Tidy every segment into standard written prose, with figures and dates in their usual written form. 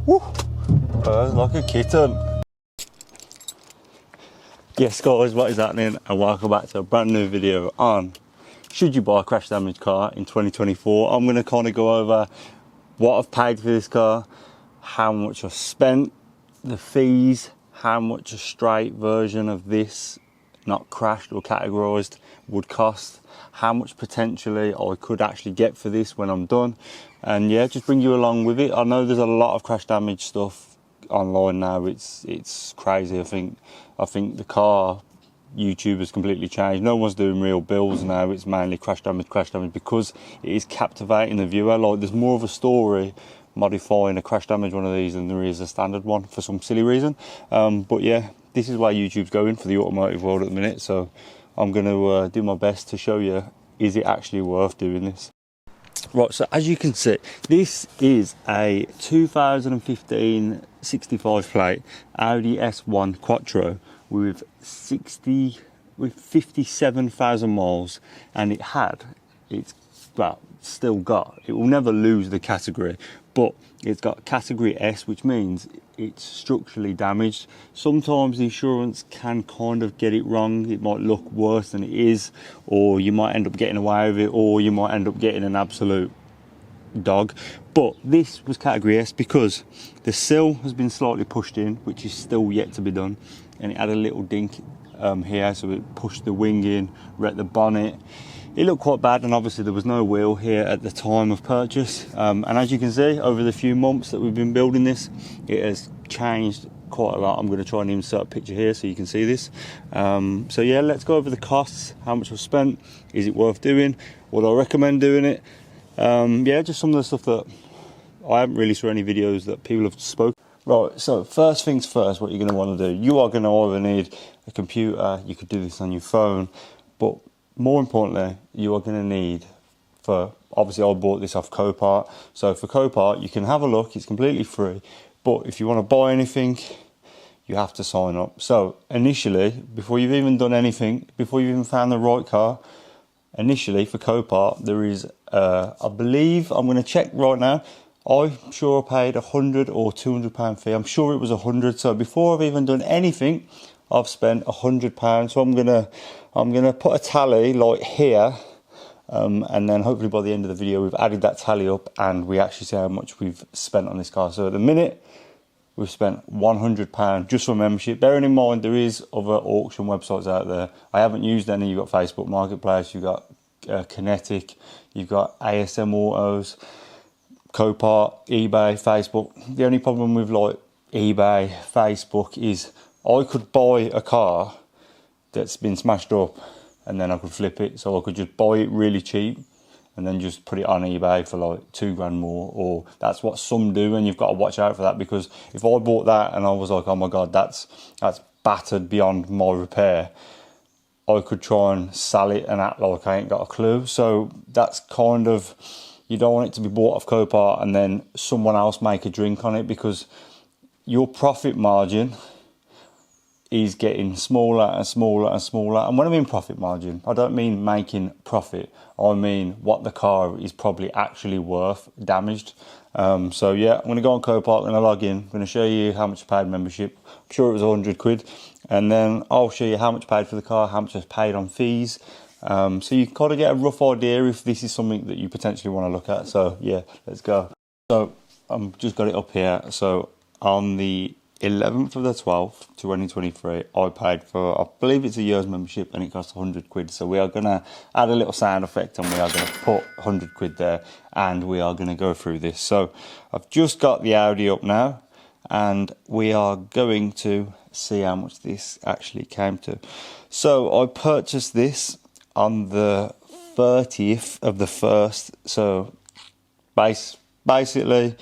Woo! Purrs like a kitten. Yes guys, what is happening, and welcome back to a brand new video on should you buy a crash damaged car in 2024. I'm going to kind of go over what I've paid for this car, how much I've spent, the fees, how much a straight version of this, not crashed or categorized, would cost, how much potentially I could actually get for this when I'm done, and yeah, just bring you along with it. I know there's a lot of crash damage stuff online now. It's crazy. I think the car YouTube has completely changed. No one's doing real builds now. It's mainly crash damage, because it is captivating the viewer. Like, there's more of a story modifying a crash damage one of these than there is a standard one for some silly reason. But yeah, this is where YouTube's going for the automotive world at the minute, so I'm going to do my best to show you, is it actually worth doing this? Right, so as you can see, this is a 2015 65 plate Audi S1 Quattro with 57,000 miles, and it's still got, it will never lose the category, but it's got category S, which means it's structurally damaged. Sometimes the insurance can kind of get it wrong. It might look worse than it is, or you might end up getting away with it, or you might end up getting an absolute dog. But this was category S because the sill has been slightly pushed in, which is still yet to be done, and it had a little dink here, so it pushed the wing in, wrecked the bonnet. It looked quite bad, and obviously there was no wheel here at the time of purchase, and as you can see, over the few months that we've been building this, it has changed quite a lot. I'm going to try and insert a picture here so you can see this. So yeah, let's go over the costs, how much I've spent, is it worth doing, would I recommend doing it? Yeah, just some of the stuff that I haven't really saw any videos that people have spoken. Right, so first things first, what you're going to want to do, you are going to either need a computer, you could do this on your phone, but more importantly, you are going to need, obviously I bought this off Copart, so for Copart you can have a look, it's completely free, but if you want to buy anything, you have to sign up. So initially, before you've even done anything, before you've even found the right car, initially for Copart there is, I believe, I'm going to check right now, I'm sure I paid £100 or £200 fee, I'm sure it was £100, so before I've even done anything, I've spent £100, so I'm gonna put a tally like here, and then hopefully by the end of the video we've added that tally up and we actually see how much we've spent on this car. So at the minute we've spent £100 just for membership. Bearing in mind there is other auction websites out there. I haven't used any. You've got Facebook Marketplace, you've got Kinetic, you've got ASM Autos, Copart, eBay, Facebook. The only problem with like eBay, Facebook is I could buy a car that's been smashed up and then I could flip it, so I could just buy it really cheap and then just put it on eBay for like £2 grand more, or that's what some do, and you've got to watch out for that, because if I bought that and I was like, oh my god, that's battered beyond my repair, I could try and sell it and act like I ain't got a clue. So that's kind of, you don't want it to be bought off Copart and then someone else make a drink on it, because your profit margin is getting smaller and smaller and smaller. And when I mean profit margin, I don't mean making profit, I mean what the car is probably actually worth damaged. So yeah, I'm going to go on Copart, I'm going to log in, I'm going to show you how much I paid membership. I'm sure it was £100, and then I'll show you how much I paid for the car, how much I paid on fees, so you can kind of get a rough idea if this is something that you potentially want to look at. So yeah, let's go. So I've just got it up here. So on the 11th of the 12th, 2023, I paid for, I believe it's a year's membership, and it cost £100. So we are going to add a little sound effect, and we are going to put £100 there, and we are going to go through this. So I've just got the Audi up now, and we are going to see how much this actually came to. So I purchased this on the 30th of the 1st, so basically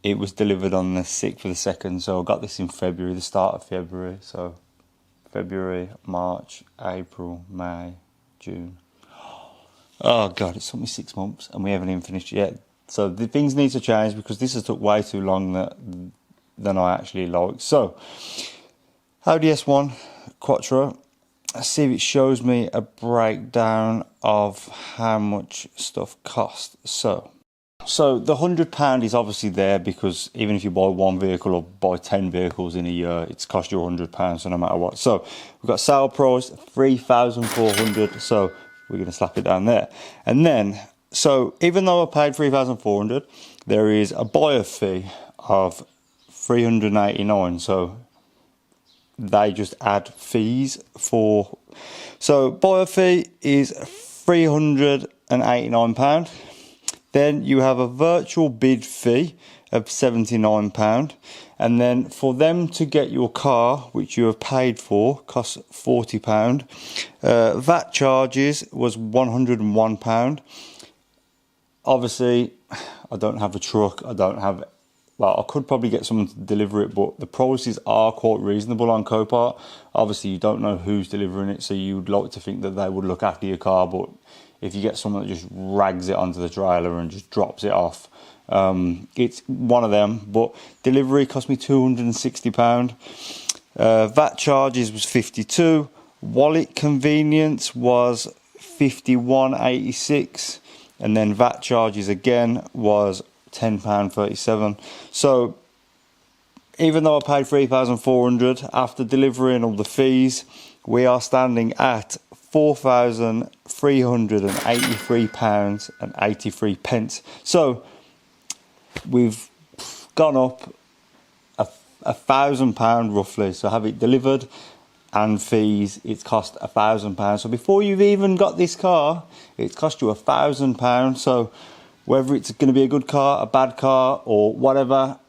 it was delivered on the 6th of the 2nd, so I got this in February, the start of February. So February, March, April, May, June. Oh god, it's took me 6 months and we haven't even finished yet. So the things need to change, because this has took way too long than I actually like. So Audi S1 Quattro, let's see if it shows me a breakdown of how much stuff cost. So So the £100 is obviously there because even if you buy one vehicle or buy 10 vehicles in a year, it's cost you £100, so no matter what. So we've got sale price 3,400, so we're going to slap it down there. And then, so even though I paid 3,400, there is a buyer fee of 389, so they just add fees for, so buyer fee is £389. Then you have a virtual bid fee of £79, and then for them to get your car, which you have paid for, costs £40. VAT charges was £101. Obviously, I don't have a truck, I don't have, well, I could probably get someone to deliver it, but the prices are quite reasonable on Copart. Obviously, you don't know who's delivering it, so you'd like to think that they would look after your car, but if you get someone that just rags it onto the trailer and just drops it off, it's one of them. But delivery cost me £260. VAT charges was £52. Wallet convenience was £51.86. And then VAT charges again was £10.37. So even though I paid £3,400 after delivering all the fees, we are standing at £4,383.83. So we've gone up £1,000 roughly. So have it delivered and fees, it's cost £1,000. So before you've even got this car, it's cost you £1,000. So whether it's going to be a good car, a bad car, or whatever,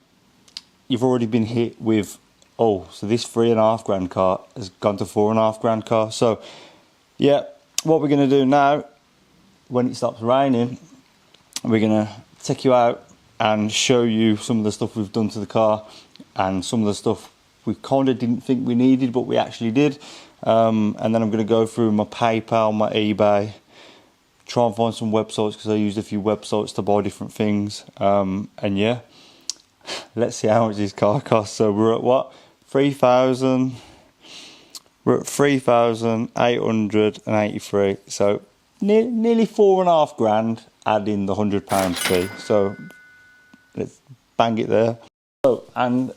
you've already been hit with, oh, so this £3,500 car has gone to £4,500 car. So yeah, what we're going to do now, when it stops raining, we're going to take you out and show you some of the stuff we've done to the car and some of the stuff we kind of didn't think we needed, but we actually did. And then I'm going to go through my PayPal, my eBay, try and find some websites, because I used a few websites to buy different things. And yeah, let's see how much this car costs. So we're at what? We're at 3,883. So nearly £4,500, adding the £100 fee. So let's bang it there. So, and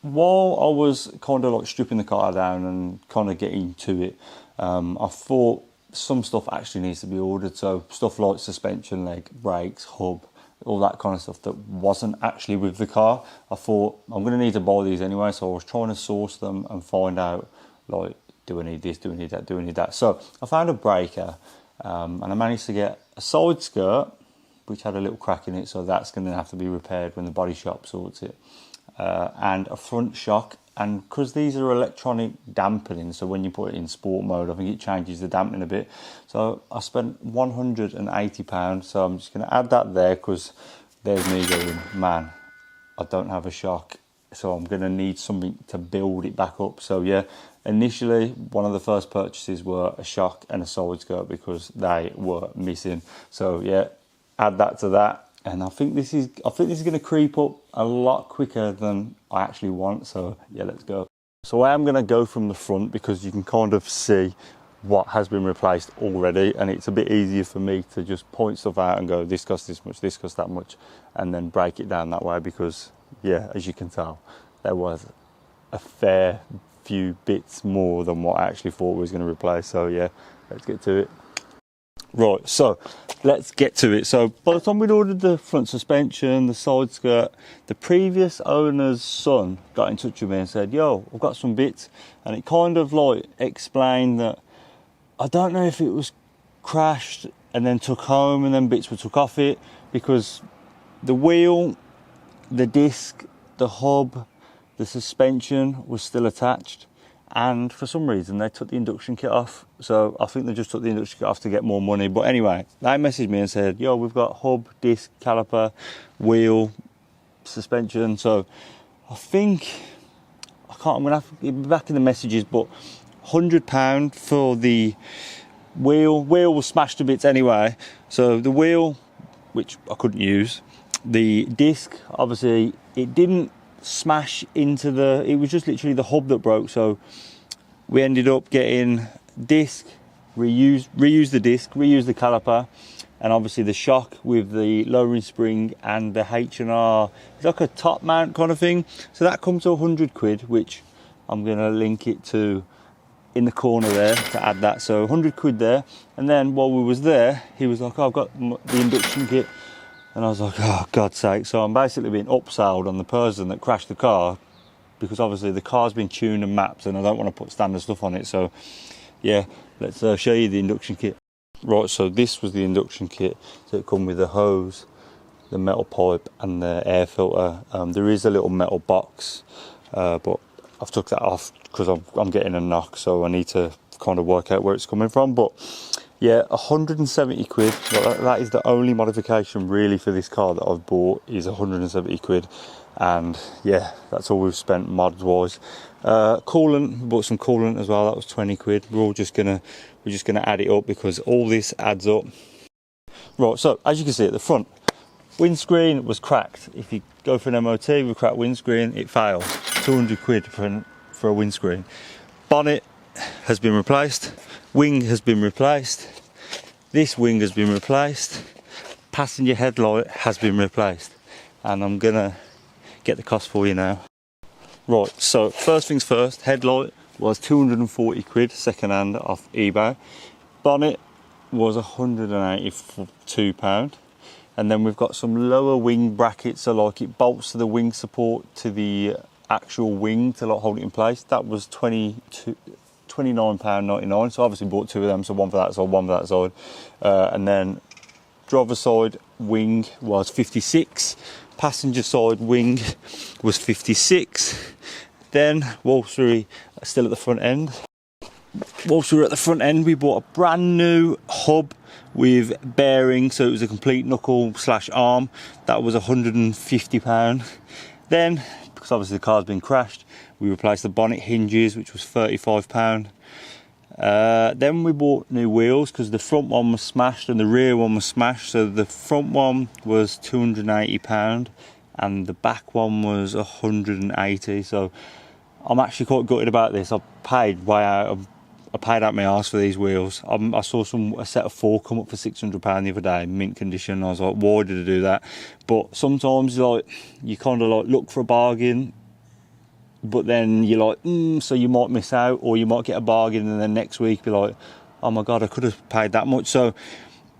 while I was kind of like stripping the car down and kind of getting to it, I thought some stuff actually needs to be ordered. So stuff like suspension leg, brakes, hub, all that kind of stuff that wasn't actually with the car. I thought I'm going to need to buy these anyway, so I was trying to source them and find out, like, do I need this, do I need that, do I need that? So I found a breaker, and I managed to get a side skirt which had a little crack in it, so that's going to have to be repaired when the body shop sorts it, and a front shock. And because these are electronic dampening, so when you put it in sport mode, I think it changes the dampening a bit. So I spent £180, so I'm just going to add that there, because there's me going, man, I don't have a shock, so I'm going to need something to build it back up. So yeah, initially one of the first purchases were a shock and a side skirt because they were missing. So yeah, add that to that. And I think this is going to creep up a lot quicker than I actually want. So yeah, let's go. So I am going to go from the front, because you can kind of see what has been replaced already, and it's a bit easier for me to just point stuff out and go, this costs this much, this costs that much, and then break it down that way. Because yeah, as you can tell, there was a fair few bits more than what I actually thought we was going to replace. So yeah, let's get to it. Right, so let's get to it. So by the time we'd ordered the front suspension, the side skirt, the previous owner's son got in touch with me and said, yo, I've got some bits. And it kind of like explained that, I don't know if it was crashed and then took home and then bits were took off it, because the wheel, the disc, the hub, the suspension was still attached. And for some reason they took the induction kit off. So I think they just took the induction kit off to get more money. But anyway, they messaged me and said, yo, we've got hub, disc, caliper, wheel, suspension. So I think, I'm going to have to be back in the messages, but £100 for the wheel. Wheel was smashed to bits anyway. So the wheel, which I couldn't use. The disc, obviously, it didn't smash into the, it was just literally the hub that broke. So we ended up getting disc, reuse the disc, reuse the caliper, and obviously the shock with the lowering spring and the H&R. It's like a top mount kind of thing. So that comes to 100 quid, which I'm going to link it to in the corner there to add that. So 100 quid there. And then while we was there, he was like, oh, I've got the induction kit. And I was like, oh, God's sake. So I'm basically being upsold on the person that crashed the car, because obviously the car's been tuned and mapped and I don't want to put standard stuff on it. So yeah, let's show you the induction kit. Right, so this was the induction kit. So it come with the hose, the metal pipe and the air filter. There is a little metal box, but I've took that off because I'm getting a knock, so I need to kind of work out where it's coming from. But yeah, 170 quid. That is the only modification really for this car that I've bought, is 170 quid. And yeah, that's all we've spent mods wise. Coolant, we bought some coolant as well. That was 20 quid. We're just gonna add it up because all this adds up. Right, so as you can see at the front, windscreen was cracked. If you go for an MOT with cracked windscreen, it fails. 200 quid for a windscreen. Bonnet has been replaced. Wing has been replaced. This wing has been replaced. Passenger headlight has been replaced. And I'm gonna get the cost for you now. Right, so first things first, headlight was 240 quid second hand off eBay. Bonnet was 182 pound. And then we've got some lower wing brackets, so like it bolts to the wing support to the actual wing to like hold it in place. That was £29.99. So obviously bought two of them, so one for that side, one for that side. And then driver side wing was 56. Passenger side wing was 56. Then whilst we are still at the front end, we bought a brand new hub with bearings, so it was a complete knuckle slash arm. That was £150. Then, because obviously the car's been crashed, we replaced the bonnet hinges, which was £35. Then we bought new wheels because the front one was smashed and the rear one was smashed. So the front one was £280 and the back one was £180. So I'm actually quite gutted about this. I paid out my arse for these wheels. I saw a set of 4 come up for £600 the other day, mint condition. I was like, why did I do that? But sometimes like you kind of like look for a bargain, but then you're like, so you might miss out, or you might get a bargain and then next week be like, oh my God, I could have paid that much. So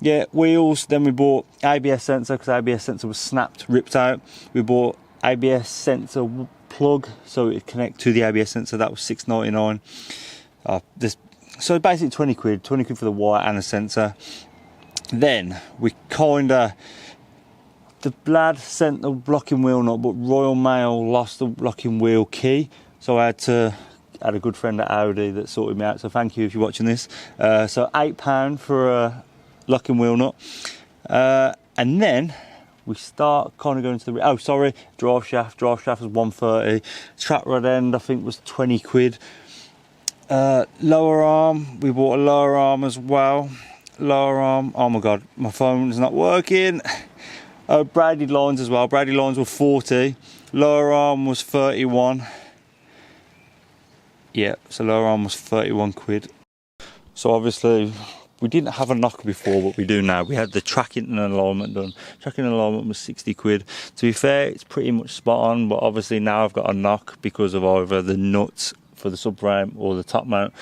yeah, wheels. Then we bought ABS sensor because ABS sensor was snapped, ripped out. We bought ABS sensor plug so it connect to the ABS sensor. That was £6.99. So basically 20 quid for the wire and the sensor. Then we the lad sent the locking wheel nut, but Royal Mail lost the locking wheel key, so I had a good friend at Audi that sorted me out, so thank you if you're watching this. So £8 for a locking wheel nut, and then we start kind of going to the drive shaft was 130. Track rod end I think was 20 quid. Lower arm, we bought a lower arm as well. Lower arm, oh my God, my phone is not working. Braided lines as well. Braided lines were 40. Lower arm was 31. Yeah, so lower arm was 31 quid. So obviously we didn't have a knock before, but we do now. We had the tracking and alignment done. Tracking and alignment was 60 quid. To be fair, it's pretty much spot on, but obviously now I've got a knock because of either the nuts for the subframe or the top mount.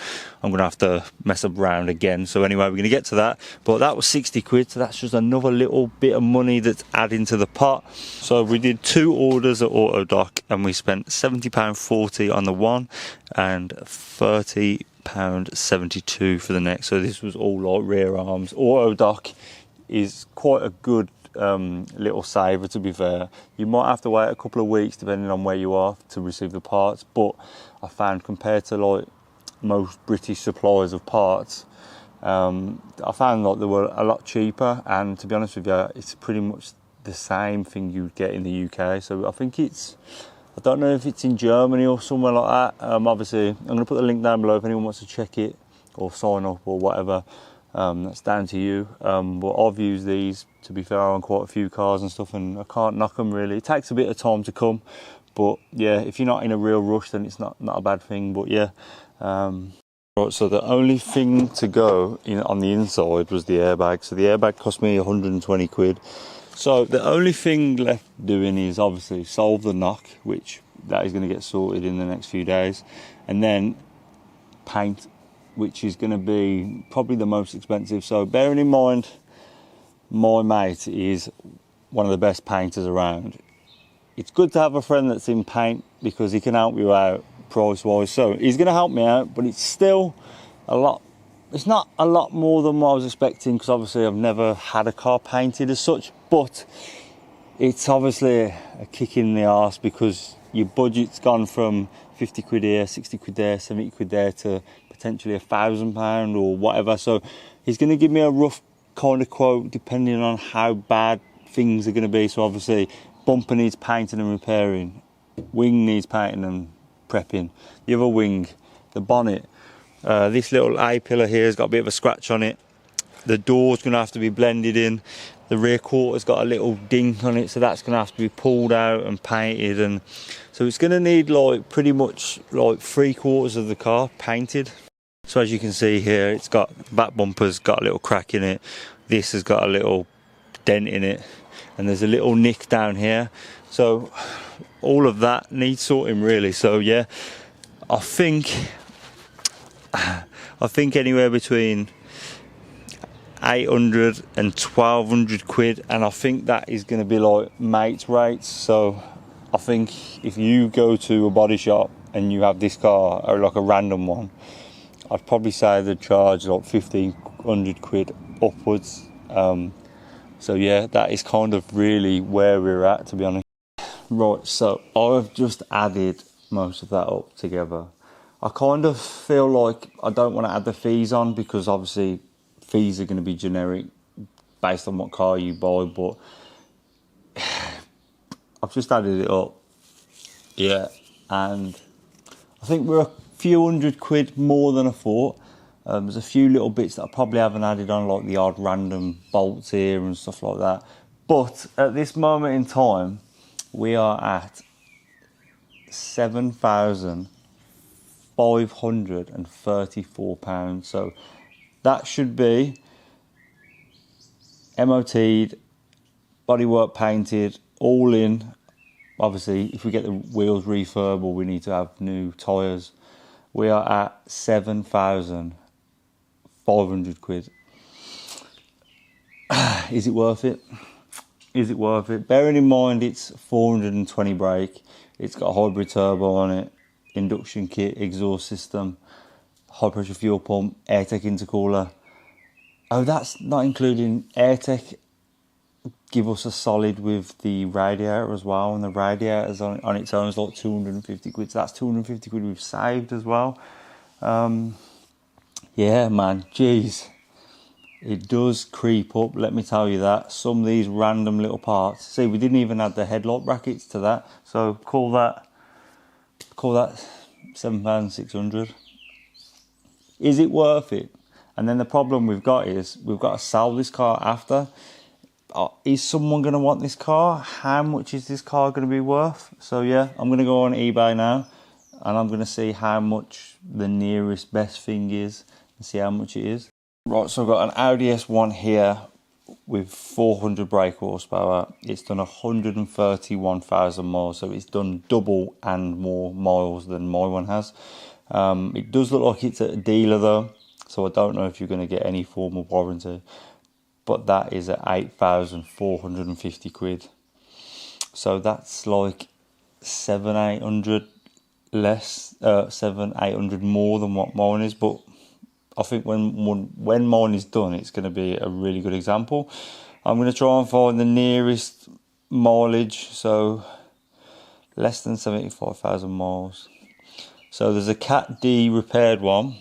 I'm gonna have to mess around again. So anyway, we're gonna get to that. But that was 60 quid, so that's just another little bit of money that's adding to the pot. So we did 2 orders at Autodoc and we spent £70.40 on the one and £30.72 for the next. So this was all like rear arms. Autodoc is quite a good little saver, to be fair. You might have to wait a couple of weeks depending on where you are to receive the parts, but I found compared to like most British suppliers of parts, I found like they were a lot cheaper, and to be honest with you, it's pretty much the same thing you'd get in the UK. So I think I don't know if it's in Germany or somewhere like that. Obviously I'm going to put the link down below if anyone wants to check it or sign up or whatever. That's down to you. But I've used these, to be fair, on quite a few cars and stuff, and I can't knock them really. It takes a bit of time to come, but yeah, if you're not in a real rush, then it's not a bad thing. But yeah, right, Right, so the only thing to go in on the inside was the airbag. So the airbag cost me 120 quid. So the only thing left doing is obviously solve the knock, which that is going to get sorted in the next few days, and then paint, which is going to be probably the most expensive. So bearing in mind, my mate is one of the best painters around. It's good to have a friend that's in paint because he can help you out price-wise. So he's going to help me out, but it's still a lot. It's not a lot more than what I was expecting because obviously I've never had a car painted as such, but it's obviously a kick in the arse because your budget's gone from 50 quid here, 60 quid there, 70 quid there to potentially £1,000 or whatever. So he's going to give me a rough kind of quote depending on how bad things are going to be. So obviously bumper needs painting and repairing, wing needs painting and prepping, the other wing, the bonnet, this little A-pillar here has got a bit of a scratch on it, the door's going to have to be blended in, the rear quarter's got a little dink on it, so that's going to have to be pulled out and painted, and so it's going to need like pretty much like 3/4 of the car painted. So as you can see here, it's got back bumper's got a little crack in it, this has got a little dent in it, and there's a little nick down here, so all of that needs sorting really. So yeah, I think anywhere between 800 and 1200 quid, and I think that is going to be like mates rates. So I think if you go to a body shop and you have this car or like a random one, I'd probably say they'd charge like 1500 quid upwards. So yeah, that is kind of really where we're at, to be honest. Right, so I've just added most of that up together. I kind of feel like I don't want to add the fees on because obviously fees are going to be generic based on what car you buy, but I've just added it up. Yeah, and I think we're a few hundred quid more than I thought. There's a few little bits that I probably haven't added on, like the odd random bolts here and stuff like that. But at this moment in time, we are at £7,534. So that should be MOT'd, bodywork painted, all in. Obviously, if we get the wheels refurb or we need to have new tyres, we are at 7,500 quid. Is it worth it? Is it worth it? Bearing in mind it's 420 brake, it's got a hybrid turbo on it, induction kit, exhaust system, high pressure fuel pump, AirTech intercooler. Oh, that's not including AirTech. Give us a solid with the radiator as well, and the radiator's on its own is like 250 quid. So that's 250 quid we've saved as well. Yeah, man, jeez. It does creep up, let me tell you that. Some of these random little parts. See, we didn't even add the headlight brackets to that. So call that 7,600. Is it worth it? And then the problem we've got is we've got to sell this car after. Is someone going to want this car? How much is this car going to be worth? So yeah, I'm going to go on eBay now and I'm going to see how much the nearest best thing is and see how much it is. Right, so I've got an Audi S1 here with 400 brake horsepower. It's done 131,000 miles, so it's done double and more miles than my one has. It does look like it's at a dealer though, so I don't know if you're going to get any form of warranty. But that is at 8,450 quid. So that's like 700-800 less, 700-800 more than what mine is. But I think when mine is done, it's going to be a really good example. I'm going to try and find the nearest mileage, so less than 75,000 miles. So there's a Cat D repaired one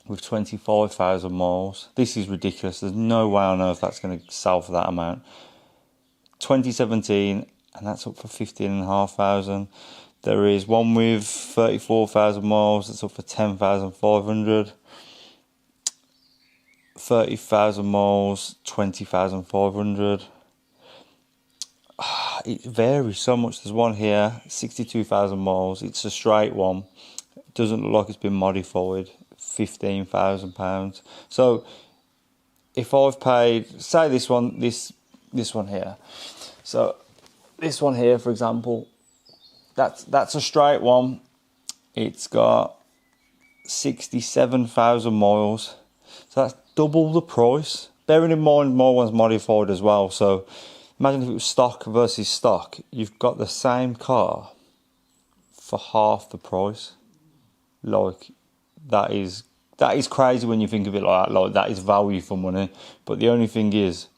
with 25,000 miles. This is ridiculous. There's no way on earth that's going to sell for that amount. 2017, and that's up for 15,500. There is one with 34,000 miles. That's up for 10,500. 30,000 miles, 20,500. It varies so much. There's one here, 62,000 miles. It's a straight one. It doesn't look like it's been modified. £15,000. So if I've paid, say this one here. So this one here, for example, that's a straight one. It's got 67,000 miles. So that's double the price. Bearing in mind my one's modified as well. So imagine if it was stock versus stock. You've got the same car for half the price. Like, that is crazy when you think of it like that. Like, that is value for money. But the only thing is,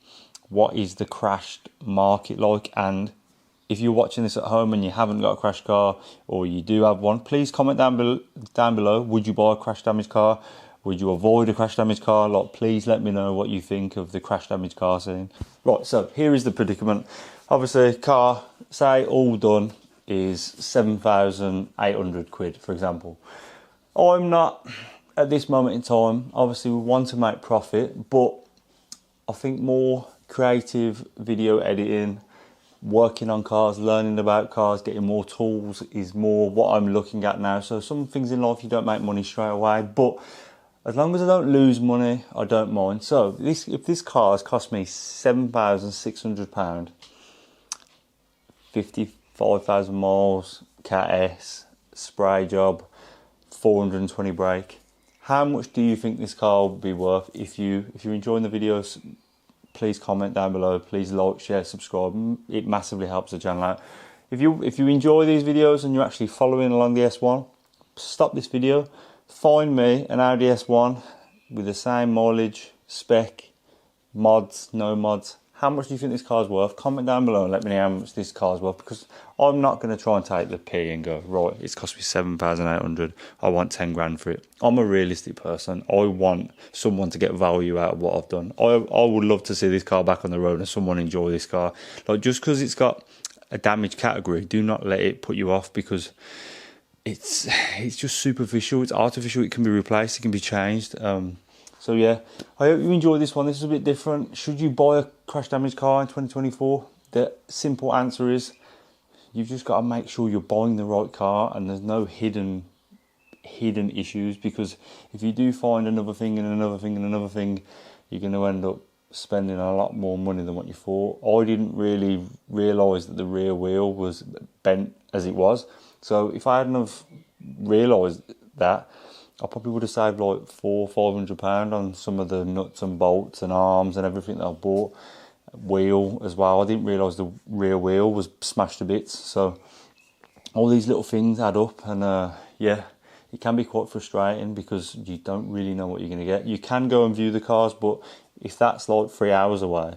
what is the crashed market like? And if you're watching this at home and you haven't got a crashed car, or you do have one, please comment down below. Would you buy a crash damaged car? Would you avoid a crash damaged car? Like, please let me know what you think of the crash damaged car scene. Right, so here is the predicament. Obviously, car, say all done, is 7,800 quid, for example. I'm not, at this moment in time, obviously we want to make profit, but I think more creative video editing, working on cars, learning about cars, getting more tools is more what I'm looking at now. So some things in life you don't make money straight away, but as long as I don't lose money, I don't mind. So if this car has cost me £7,600, 55,000 miles, Cat S, spray job, 420 brake, how much do you think this car will be worth? If you're enjoying the videos, please comment down below. Please like, share, subscribe. It massively helps the channel out. If you enjoy these videos and you're actually following along the S1, stop this video, find me an Audi S1 with the same mileage, spec, mods, no mods. How much do you think this car's worth? Comment down below and let me know how much this car's worth, because I'm not going to try and take the P and go, right, it's cost me 7,800, I want 10 grand for it. I'm a realistic person. I want someone to get value out of what I've done. I would love to see this car back on the road and someone enjoy this car. Like, just because it's got a damaged category, do not let it put you off, because it's just superficial, it's artificial, it can be replaced, it can be changed. So yeah, I hope you enjoyed this one. This is a bit different. Should you buy a crash damaged car in 2024? The simple answer is, you've just got to make sure you're buying the right car and there's no hidden issues, because if you do find another thing and another thing and another thing, you're going to end up spending a lot more money than what you thought. I didn't really realise that the rear wheel was bent as it was. So if I hadn't have realised that, I probably would have saved like £400-500 on some of the nuts and bolts and arms and everything that I bought. Wheel as well. I didn't realise the rear wheel was smashed to bits. So all these little things add up, and yeah, it can be quite frustrating because you don't really know what you're going to get. You can go and view the cars, but if that's like 3 hours away,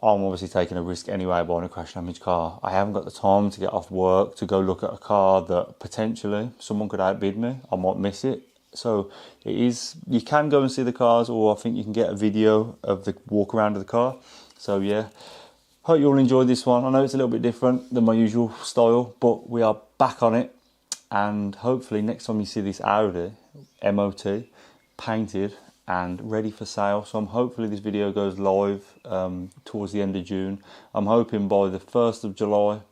I'm obviously taking a risk anyway buying a crash damaged car. I haven't got the time to get off work to go look at a car that potentially someone could outbid me. I might miss it. So you can go and see the cars, or I think you can get a video of the walk around of the car. So yeah, hope you all enjoyed this one. I know it's a little bit different than my usual style, but we are back on it. And hopefully next time you see this Audi MOT painted and ready for sale. So hopefully this video goes live towards the end of June. I'm hoping by the 1st of July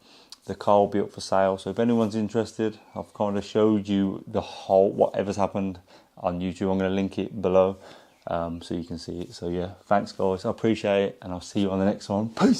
the car will be up for sale. So if anyone's interested, I've kind of showed you the whole, whatever's happened on YouTube. I'm going to link it below so you can see it. So yeah, thanks guys, I appreciate it, and I'll see you on the next one. Peace.